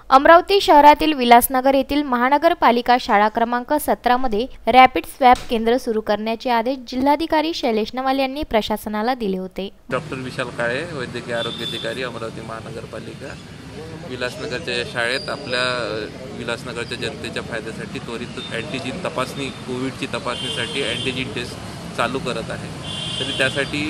अमरावती शहरातील विलासनगर येथील महानगरपालिका शाळा क्रमांक 17 मध्ये रॅपिड स्वॅब केंद्र सुरू करण्याचे आदेश जिल्हाधिकारी शैलेश नवाल यांनी प्रशासनाला दिले होते। डॉक्टर विशाल काळे, वैद्यकीय आरोग्य अधिकारी, अमरावती महानगरपालिका। विलासनगरच्या शाळेत आपल्या विलासनगरच्या जनतेच्या फायद्यासाठी त्वरित अँटीजन तपासणी, कोविडची तपासणीसाठी अँटीजन टेस्ट चालू करत आहे। तरी त्यासाठी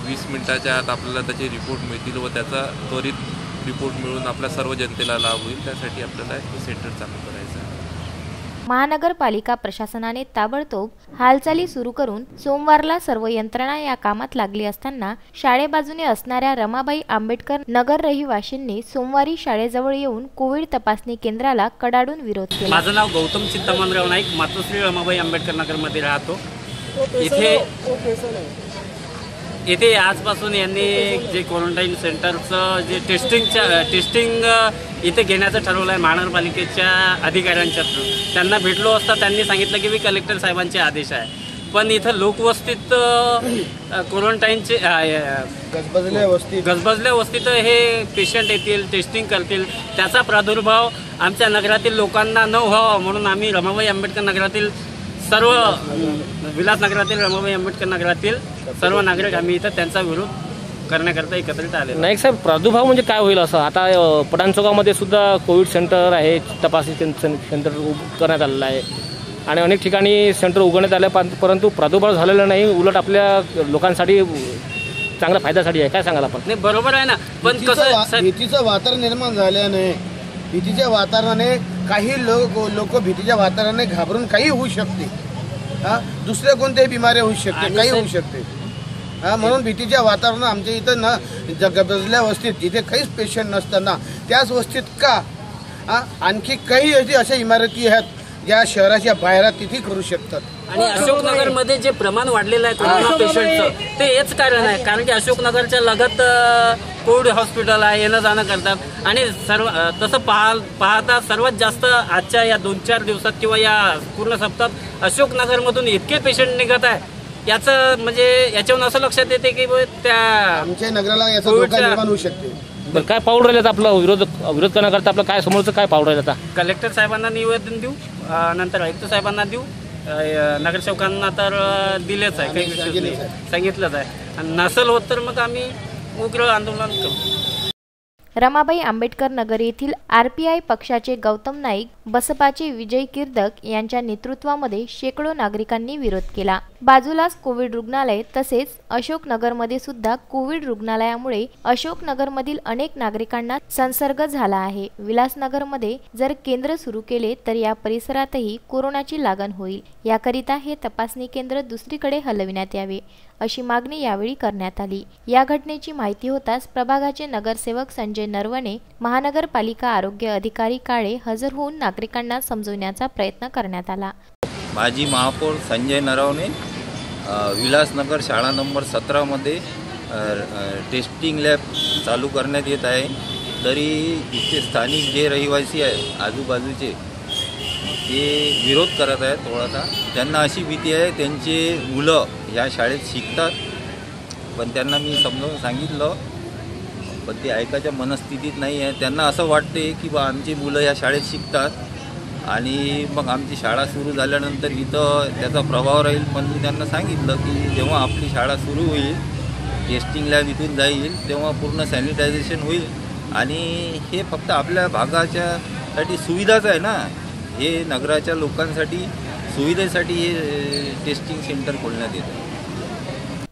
20 मिनिटाच्या आत आपल्याला त्याचे रिपोर्ट मिळतील व त्याचा त्वरित रिपोर्ट मिळून आपल्या सर्व जनतेला लाभ होईल। त्यासाठी आपल्याला हे सेंटर चालू करायचं आहे। महानगरपालिका प्रशासनाने ताबडतोब हालचाली सुरू करून सोमवारला सर्व यंत्रणा या कामात लागली असताना शाळेबाजूने असणाऱ्या रमाबाई आंबेडकर नगर रहिवाशींनी सोमवारी शाळेजवळ येऊन कोविड तपासणी केंद्राला कडाडून विरोध केला। माझं नाव गौतम चिंतामणराव नाईक, मातोश्री रमाबाई आंबेडकर नगर मध्ये राहतो। इथे आजपासून यांनी जे क्वारंटाईन सेंटरचं जे टेस्टिंग इथे घेण्याचं ठरवलं आहे महानगरपालिकेच्या अधिकाऱ्यांच्या थ्रू। त्यांना भेटलो असता त्यांनी सांगितलं की कलेक्टर साहेबांचे आदेश आहे, पण इथं लोकवस्तीत क्वारंटाईनचे गजबजल्या वस्तीत हे पेशंट येतील, टेस्टिंग करतील, त्याचा प्रादुर्भाव आमच्या नगरातील लोकांना न व्हावा म्हणून आम्ही रमाबाई आंबेडकर नगरातील सर्व विलासनगरातील रमाबाई आंबेडकर नगरातील सर्व नागरिक आम्ही इथं त्यांचा विरोध करण्याकरता एकत्रित आले। नाईक साहेब, प्रादुर्भाव म्हणजे काय होईल असं? आता पठाणचौकामध्ये सुद्धा कोविड सेंटर आहे, तपासणी सेंटर करण्यात आलेलं आहे आणि अनेक ठिकाणी सेंटर उघडण्यात आलं, परंतु प्रादुर्भाव झालेला नाही, उलट आपल्या लोकांसाठी चांगल्या फायद्यासाठी आहे। काय सांगाल आपण? नाही, बरोबर आहे ना, पण कसं भीतीचं वातावरण निर्माण झाल्याने, भीतीच्या वातावरणाने काही लोक भीतीच्या वातावरणाने घाबरून काही होऊ शकते, दुसऱ्या कोणत्याही बिमाऱ्या होऊ शकते, काही होऊ शकते। म्हणून भीतीच्या वातावरणात आमच्या इथं न गजबजल्या वस्तीत जिथे काहीच पेशंट नसताना त्याच वस्तीत का आणखी काही अशा इमारती आहेत ज्या शहराच्या बाहेर तिथे करू शकतात। आणि अशोकनगरमध्ये जे प्रमाण वाढलेलं आहे कोरोना पेशंटचं ते हेच कारण आहे, कारण की अशोकनगरच्या लगत कोविड हॉस्पिटल आहे, येणं जाणं करतात आणि सर्व तसं पाहता सर्वात जास्त आजच्या या 2-4 दिवसात किंवा या पूर्ण सप्ताहात अशोकनगरमधून इतके पेशंट निघत आहे, याचं म्हणजे याच्यावरून असं लक्षात येते की त्या आमच्या नगराला याचा धोका निर्माण होऊ शकते। बरं, काय पाऊल राहिलं आपला विरोध करण्याकरता? आपलं काय समोरचं काय पाऊल राहिलं आता? कलेक्टर साहेबांना निवेदन देऊ, नंतर आयुक्त साहेबांना देऊ, नगरसेवकांना तर दिलेच आहे, काही सांगितलंच आहे, आणि नसेल होत तर मग आम्ही उग्र आंदोलन करू। रमाबाई आंबेडकर नगर येथील RPI पक्षाचे गौतम नाईक, बसपाचे विजय किर्दक यांच्या नेतृत्वामध्ये शेकडो नागरिकांनी विरोध केला। बाजूलाच कोविड रुग्णालय तसेच अशोकनगरमध्ये सुद्धा कोविड रुग्णालयामुळे अशोकनगरमधील अनेक नागरिकांना संसर्ग झाला आहे। विलासनगरमध्ये जर केंद्र सुरू केले तर या परिसरातही कोरोनाची लागण होईल, याकरिता हे तपासणी केंद्र दुसरीकडे हलविण्यात यावे अशी मागणी यावेळी करण्यात आली। या घटनेची माहिती होताच प्रभागाचे नगरसेवक संजय नरवणे, महानगरपालिका आरोग्य अधिकारी काळे हजर होऊन नागरिकांना समजवण्याचा प्रयत्न करण्यात आला। माजी महापौर संजय नरवणे, विलासनगर शाळा नंबर 17 मध्ये टेस्टिंग लॅब चालू करण्यात येत आहे, तरी इथे स्थानिक जे रहिवासी आहेत आजूबाजूचे ते विरोध करत आहेत। थोडासा त्यांना अशी भीती आहे, त्यांचे मुलं या शाळेत शिकतात, पण त्यांना मी समजावून सांगितलं पण ते ऐकायच्या मनस्थितीत नाही आहे। त्यांना असं वाटते की बा आमची मुलं या शाळेत शिकतात आणि मग आमची शाळा सुरू झाल्यानंतर इथं त्याचा प्रभाव राहील, पण मी त्यांना सांगितलं की जेव्हा आपली शाळा सुरू होईल, टेस्टिंग लॅब इथून जाईल, तेव्हा पूर्ण सॅनिटायझेशन होईल आणि हे फक्त आपल्या भागाच्यासाठी सुविधाच आहे ना, हे नगराच्या लोकांसाठी सुविधेसाठी हे टेस्टिंग सेंटर खोलण्यात येतं।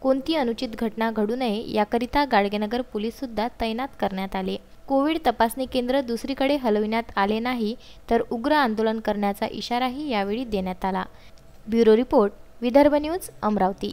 कोणती अनुचित घटना घडू नये याकरिता गाडगेनगर पोलीस सुद्धा तैनात करण्यात आले। कोविड तपासणी केंद्र दुसरीकडे हलविण्यात आले नाही तर उग्र आंदोलन करण्याचा इशाराही यावेळी देण्यात आला। Bureau report, Vidarbha news, Amravati.